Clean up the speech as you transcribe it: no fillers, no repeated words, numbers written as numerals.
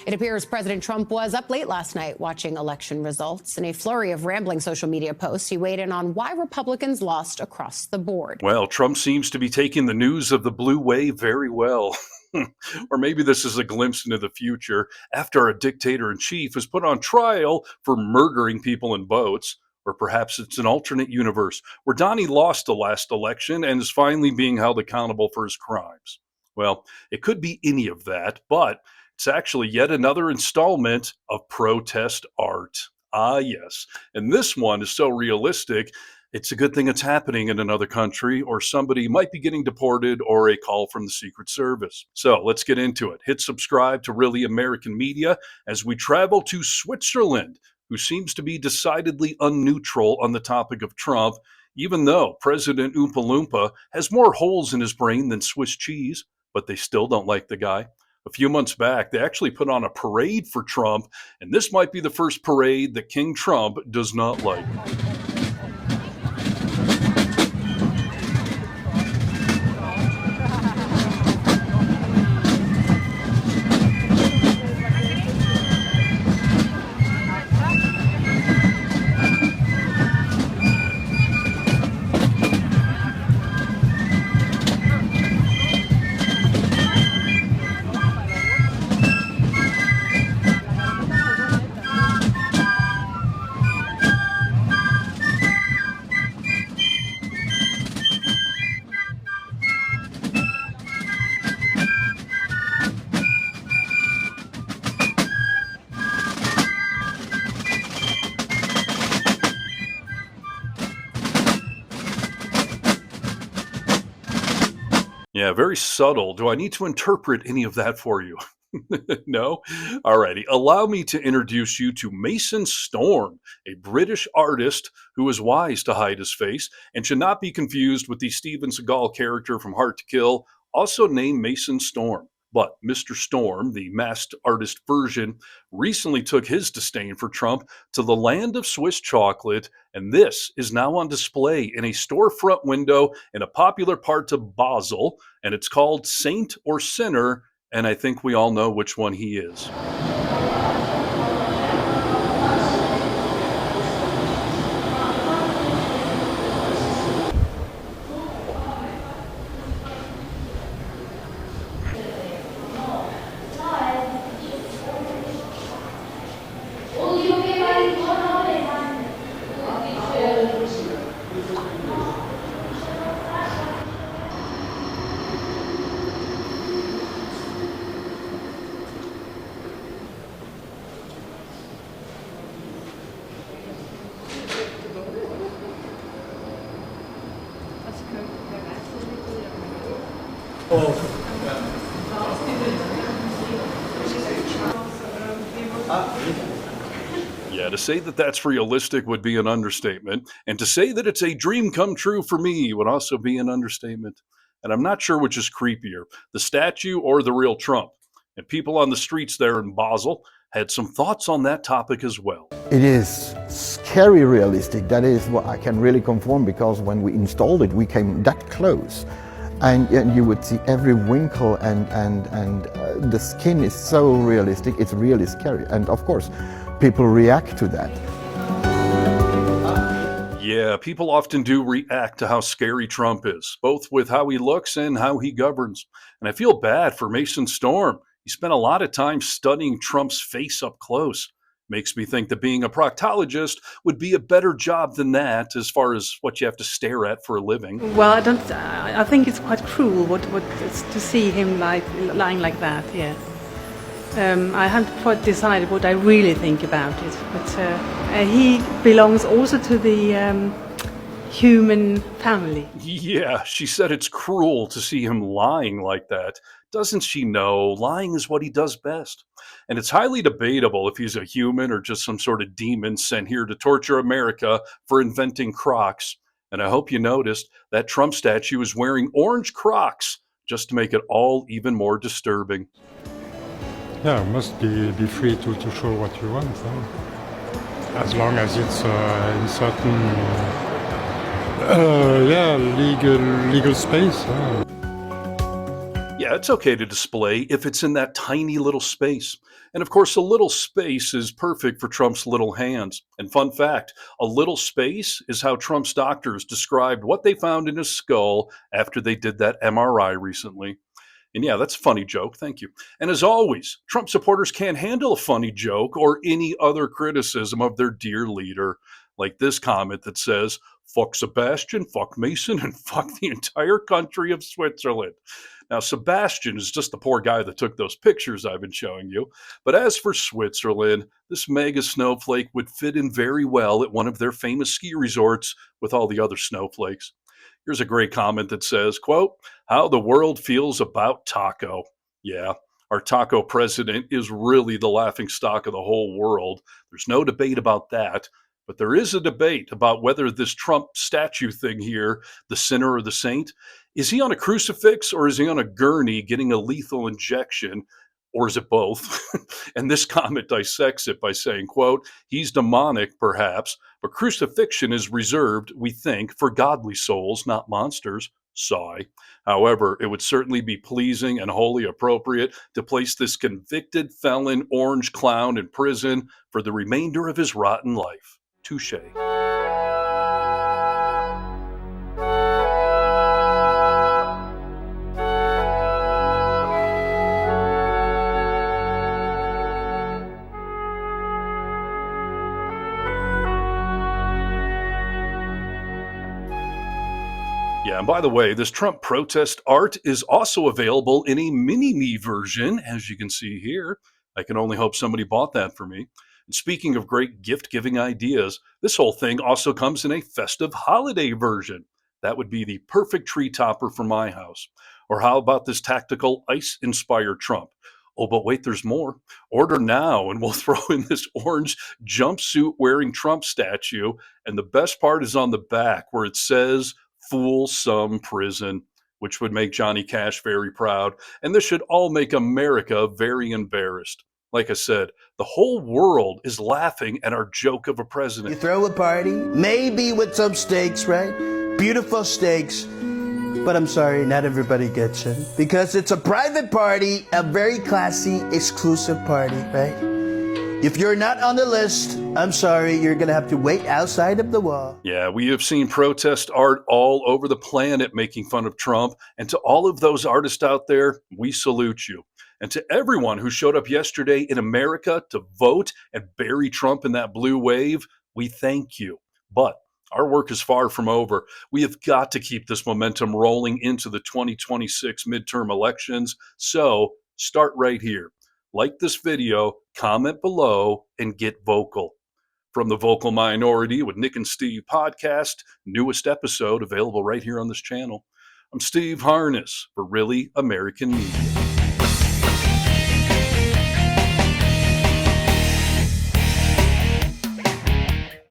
It appears President Trump was up late last night watching election results. In a flurry of rambling social media posts, he weighed in on why Republicans lost across the board. Well, Trump seems to be taking the news of the blue wave very well. Or maybe this is a glimpse into the future after a dictator-in-chief is put on trial for murdering people in boats. Or perhaps it's an alternate universe where Donnie lost the last election and is finally being held accountable for his crimes. Well, it could be any of that, but it's actually yet another installment of protest art. Ah, yes. And this one is so realistic, it's a good thing it's happening in another country, or somebody might be getting deported, or a call from the Secret Service. So let's get into it. Hit subscribe to Really American Media as we travel to Switzerland, who seems to be decidedly unneutral on the topic of Trump, even though President Oompa Loompa has more holes in his brain than Swiss cheese, but they still don't like the guy. A few months back, they actually put on a parade for Trump, and this might be the first parade that King Trump does not like. Yeah, very subtle. Do I need to interpret any of that for you? No? Alrighty. Allow me to introduce you to Mason Storm, a British artist who is wise to hide his face and should not be confused with the Steven Seagal character from Hard to Kill, also named Mason Storm. But Mr. Storm, the masked artist version, recently took his disdain for Trump to the land of Swiss chocolate, and this is now on display in a storefront window in a popular part of Basel, and it's called Saint or Sinner, and I think we all know which one he is. Yeah, to say that that's realistic would be an understatement, and to say that it's a dream come true for me would also be an understatement. And I'm not sure which is creepier, the statue or the real Trump. And people on the streets there in Basel had some thoughts on that topic as well. It is scary realistic. That is what I can really confirm, because when we installed it, we came that close. And you would see every wrinkle, and the skin is so realistic, it's really scary. And of course, people react to that. Yeah, people often do react to how scary Trump is, both with how he looks and how he governs. And I feel bad for Mason Storm. He spent a lot of time studying Trump's face up close. Makes me think that being a proctologist would be a better job than that, as far as what you have to stare at for a living. Well, I think it's quite cruel to see him lying like that. Yeah, I haven't quite decided what I really think about it, but he belongs also to the human family. Yeah, she said it's cruel to see him lying like that. Doesn't she know lying is what he does best? And it's highly debatable if he's a human or just some sort of demon sent here to torture America for inventing Crocs. And I hope you noticed that Trump statue is wearing orange Crocs, just to make it all even more disturbing. Yeah, must be free to show what you want, huh? As long as it's in certain legal space. Huh? Yeah, it's okay to display if it's in that tiny little space. And of course, a little space is perfect for Trump's little hands. And fun fact, a little space is how Trump's doctors described what they found in his skull after they did that MRI recently. And yeah, that's a funny joke. Thank you. And as always, Trump supporters can't handle a funny joke or any other criticism of their dear leader, like this comment that says, fuck Sebastian, fuck Mason, and fuck the entire country of Switzerland. Now, Sebastian is just the poor guy that took those pictures I've been showing you. But as for Switzerland, this mega snowflake would fit in very well at one of their famous ski resorts with all the other snowflakes. Here's a great comment that says, quote, how the world feels about taco. Yeah, our taco president is really the laughing stock of the whole world. There's no debate about that. But there is a debate about whether this Trump statue thing here, the sinner or the saint, is he on a crucifix or is he on a gurney getting a lethal injection? Or is it both? And this comment dissects it by saying, quote, he's demonic, perhaps, but crucifixion is reserved, we think, for godly souls, not monsters. Sigh. However, it would certainly be pleasing and wholly appropriate to place this convicted felon orange clown in prison for the remainder of his rotten life. Touche. Yeah, and by the way, this Trump protest art is also available in a mini-me version, as you can see here. I can only hope somebody bought that for me. And speaking of great gift-giving ideas, this whole thing also comes in a festive holiday version. That would be the perfect tree topper for my house. Or how about this tactical ice-inspired Trump? Oh, but wait, there's more. Order now, and we'll throw in this orange jumpsuit-wearing Trump statue. And the best part is on the back, where it says, fool some prison, which would make Johnny Cash very proud. And this should all make America very embarrassed. Like I said, the whole world is laughing at our joke of a president. You throw a party, maybe with some steaks, right? Beautiful steaks. But I'm sorry, not everybody gets it. Because it's a private party, a very classy, exclusive party, right? If you're not on the list, I'm sorry, you're going to have to wait outside of the wall. Yeah, we have seen protest art all over the planet making fun of Trump. And to all of those artists out there, we salute you. And to everyone who showed up yesterday in America to vote and bury Trump in that blue wave, we thank you. But our work is far from over. We have got to keep this momentum rolling into the 2026 midterm elections. So start right here. Like this video, comment below, and get vocal. From the Vocal Minority with Nick and Steve podcast, newest episode available right here on this channel. I'm Steve Harness for Really American Media.